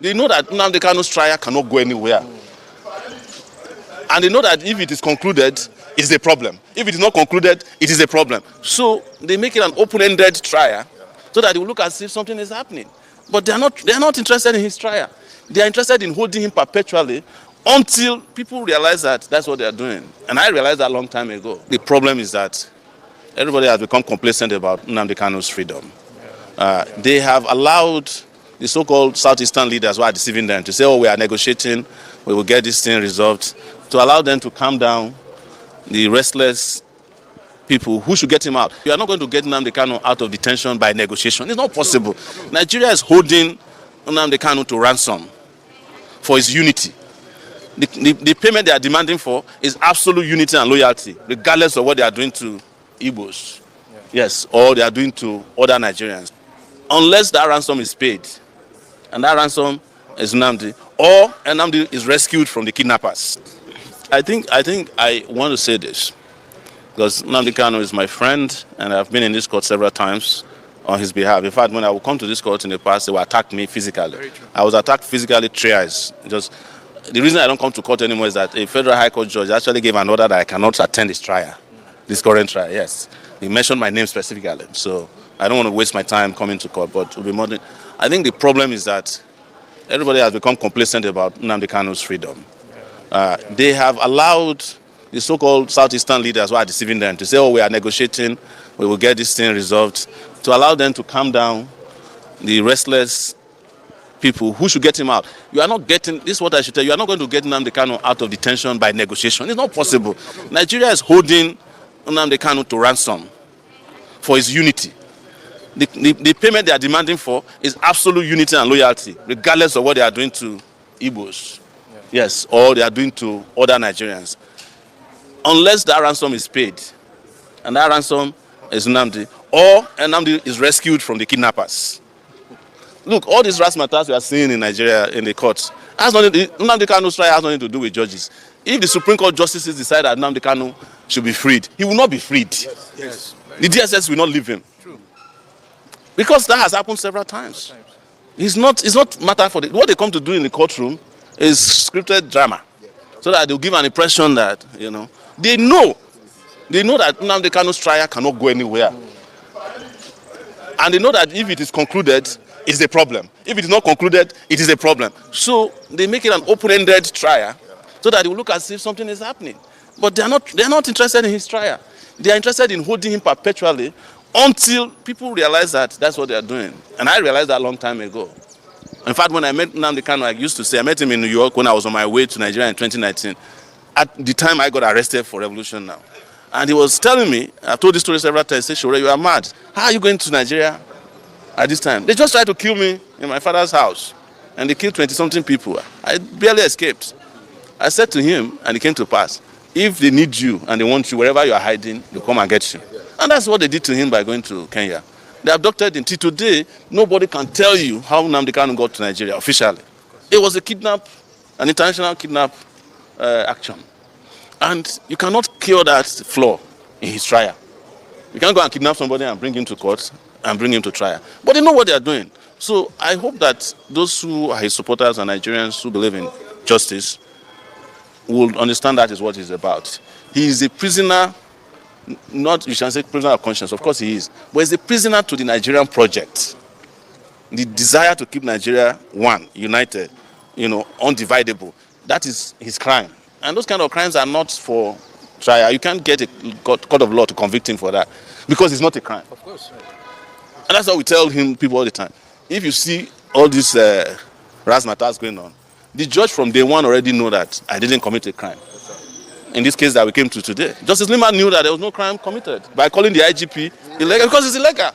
They know that Nnamdi Kanu's trial cannot go anywhere. And they know that if it is concluded, it's a problem. If it is not concluded, it is a problem. So they make it an open-ended trial so that they will look as if something is happening. But they are not interested in his trial. They are interested in holding him perpetually until people realize that that's what they are doing. And I realized that a long time ago. The problem is that everybody has become complacent about Nnamdi Kanu's freedom. They have allowed the so-called Southeastern leaders who are deceiving them to say, oh, we are negotiating, we will get this thing resolved, to allow them to calm down the restless people who should get him out. You are not going to get Nnamdi Kanu out of detention by negotiation. It's not possible. Nigeria is holding Nnamdi Kanu to ransom for his unity. The payment they are demanding for is absolute unity and loyalty, regardless of what they are doing to Igbos. Yes, or they are doing to other Nigerians. Unless that ransom is paid, and that ransom is Nnamdi, or Nnamdi is rescued from the kidnappers. I think I want to say this, because Nnamdi Kanu is my friend, and I've been in this court several times on his behalf. In fact, when I would come to this court in the past, they would attack me physically. I was attacked physically thrice. The reason I don't come to court anymore is that a federal high court judge actually gave an order that I cannot attend this trial, this current trial, yes. He mentioned my name specifically, so I don't want to waste my time coming to court, but it'll be more than, I think the problem is that everybody has become complacent about Nnamdi Kanu's freedom. They have allowed the so-called Southeastern leaders who are deceiving them to say, oh, we are negotiating, we will get this thing resolved, to allow them to calm down the restless people who should get him out. You are not getting, this is what I should tell you, you are not going to get Nnamdi Kanu out of detention by negotiation. It's not possible. Nigeria is holding Nnamdi Kanu to ransom for his unity. The payment they are demanding for is absolute unity and loyalty, regardless of what they are doing to Igbos. Yes, or they are doing to other Nigerians. Unless that ransom is paid, and that ransom is Nnamdi, or Nnamdi is rescued from the kidnappers. Look, all these razzmatazz we are seeing in Nigeria in the courts, Nnamdi Kanu's trial has nothing to do with judges. If the Supreme Court justices decide that Nnamdi Kanu should be freed, he will not be freed. Yes. The DSS will not leave him. True. Because that has happened several times. It's not matter for what they come to do in the courtroom is scripted drama. So that they'll give an impression that, they know that Nnamdi Kanu's trial cannot go anywhere. And they know that if it is concluded, it's a problem. If it is not concluded, it is a problem. So they make it an open-ended trial so that they will look as if something is happening. But they are not interested in his trial. They are interested in holding him perpetually until people realize that that's what they are doing. And I realized that a long time ago. In fact, when I met Nnamdi Kanu, I used to say, I met him in New York when I was on my way to Nigeria in 2019. At the time I got arrested for revolution now. And he was telling me, I've told this story several times, he said, Sowore, you are mad. How are you going to Nigeria at this time? They just tried to kill me in my father's house. And they killed 20-something people. I barely escaped. I said to him, and it came to pass, if they need you and they want you, wherever you are hiding, they'll come and get you. And that's what they did to him by going to Kenya. They abducted him. Till today, nobody can tell you how Nnamdi Kanu got to Nigeria officially. It was an international kidnap action. And you cannot cure that flaw in his trial. You can't go and kidnap somebody and bring him to court and bring him to trial. But they know what they are doing. So I hope that those who are his supporters and Nigerians who believe in justice will understand that is what he's about. He is a prisoner, not, you can say prisoner of conscience, of course he is, but he's a prisoner to the Nigerian project. The desire to keep Nigeria one, united, undividable. That is his crime. And those kind of crimes are not for trial. You can't get a court of law to convict him for that because it's not a crime. Of course. And that's what we tell people all the time. If you see all this razzmatazz going on, the judge from day one already know that I didn't commit a crime. In this case that we came to today, Justice Lima knew that there was no crime committed by calling the IGP illegal because it's illegal.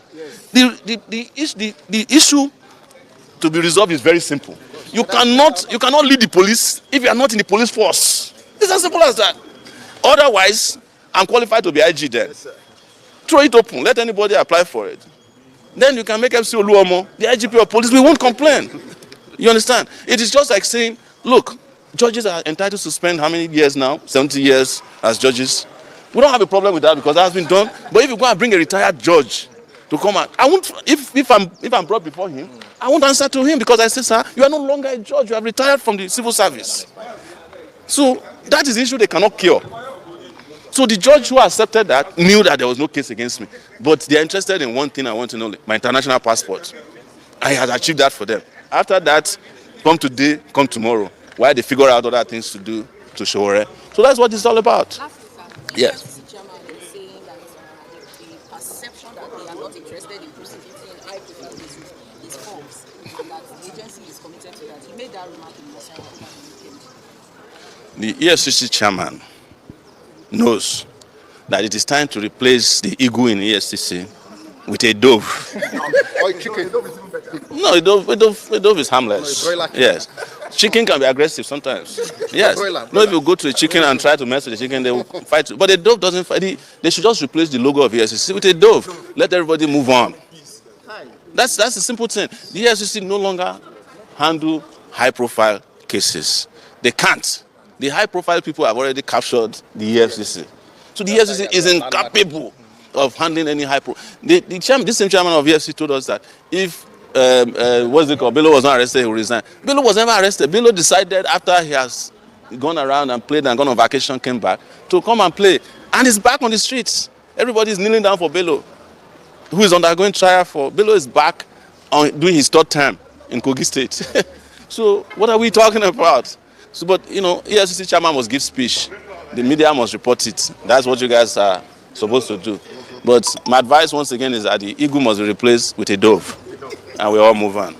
The issue to be resolved is very simple. You cannot lead the police if you are not in the police force. It's as simple as that. Otherwise, I'm qualified to be IG then. Yes, throw it open. Let anybody apply for it. Then you can make MC Oluomo the IGP of police. We won't complain. You understand? It is just like saying, look, judges are entitled to spend how many years now? 70 years as judges. We don't have a problem with that because that has been done. But if you go and bring a retired judge to come out. I won't, if I'm brought before him, I won't answer to him because I say, sir, you are no longer a judge. You have retired from the civil service. So that is the issue they cannot cure. So the judge who accepted that knew that there was no case against me. But they are interested in one thing I want to know, my international passport. I had achieved that for them. After that, come today, come tomorrow. Why they figure out other things to do to Sowore. So that's what it's all about. Yes. The chairman is saying that the perception that they are not interested in prosecuting high-profile cases is false, and that the agency is committed to that. He made that remark in the weekend. The EFCC chairman knows that it is time to replace the eagle in EFCC with a dove. Or chicken. No, a dove is harmless. No, yes. Chicken can be aggressive sometimes. Yes. No, if you go to a chicken and try to mess with the chicken, they will fight. But a dove doesn't fight. They should just replace the logo of EFCC with a dove. Let everybody move on. That's a simple thing. The EFCC no longer handle high-profile cases. They can't. The high-profile people have already captured the EFCC. So the EFCC is incapable of handling any this same chairman of EFCC told us that if what's it called? Bello was not arrested, he will resign. Bello was never arrested. Bello decided after he has gone around and played and gone on vacation, came back to come and play. And he's back on the streets. Everybody is kneeling down for Bello, who is undergoing trial for. Bello is back on doing his third term in Kogi State. So what are we talking about? So, but you know, EFCC chairman must give speech. The media must report it. That's what you guys are supposed to do. But my advice once again is that the eagle must be replaced with a dove. And we all move on.